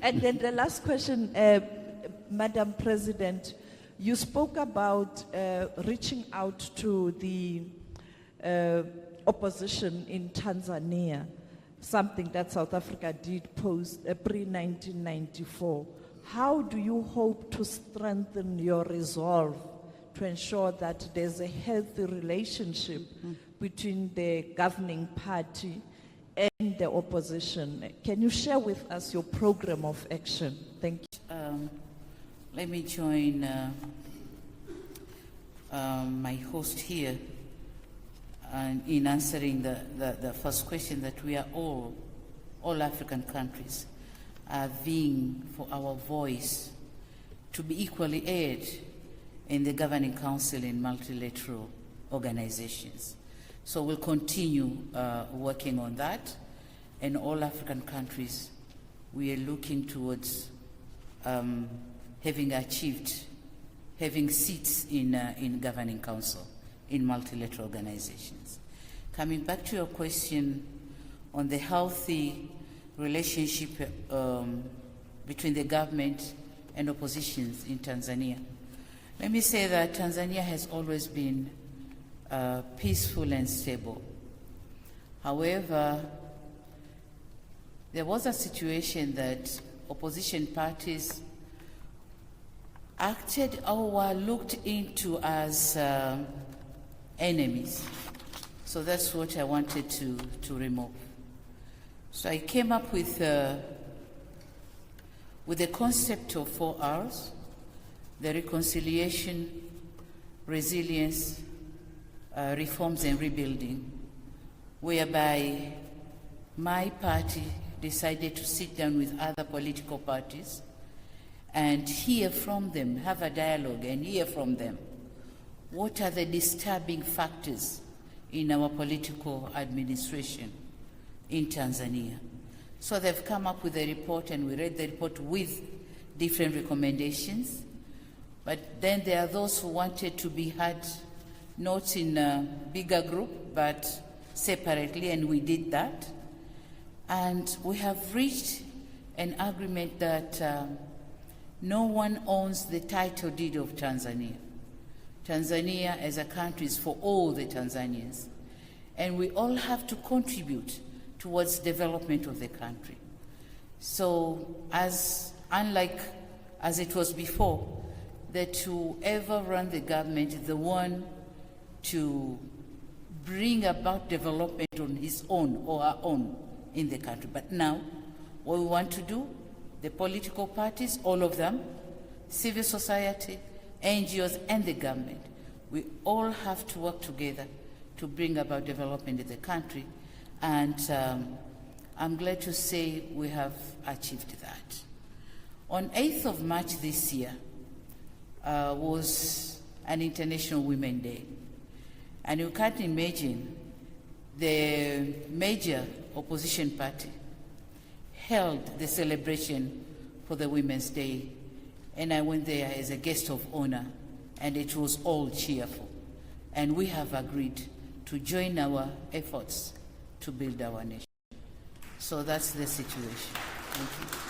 And then the last question, Madam President, you spoke about reaching out to the opposition in Tanzania, something that South Africa did post pre-1994. How do you hope to strengthen your resolve to ensure that there's a healthy relationship between the governing party and the opposition? Can you share with us your program of action? Thank you. Let me join my host here in answering the first question, that we are all African countries are vying for our voice to be equally heard in the Governing Council in multilateral organizations. So we'll continue working on that. And all African countries, we are looking towards having seats in Governing Council in multilateral organizations. Coming back to your question on the healthy relationship between the government and oppositions in Tanzania, let me say that Tanzania has always been peaceful and stable. However, there was a situation that opposition parties acted or were looked into as enemies. So that's what I wanted to remove. So I came up with the concept of 4 R's: the reconciliation, resilience, reforms and rebuilding, whereby my party decided to sit down with other political parties and hear from them, have a dialogue and hear from them. What are the disturbing factors in our political administration in Tanzania? So they've come up with a report, and we read the report with different recommendations. But then there are those who wanted to be heard not in a bigger group, but separately, and we did that. And we have reached an agreement that no one owns the title deed of Tanzania. Tanzania as a country is for all the Tanzanians, and we all have to contribute towards development of the country. So unlike as it was before, that whoever ran the government is the one to bring about development on his own or her own in the country. But now, what we want to do, the political parties, all of them, civil society, NGOs, and the government, we all have to work together to bring about development in the country. And I'm glad to say we have achieved that. On 8th of March this year was an International Women's Day. And you can't imagine the major opposition party held the celebration for the Women's Day, and I went there as a guest of honor, and it was all cheerful. And we have agreed to join our efforts to build our nation. So that's the situation. Thank you.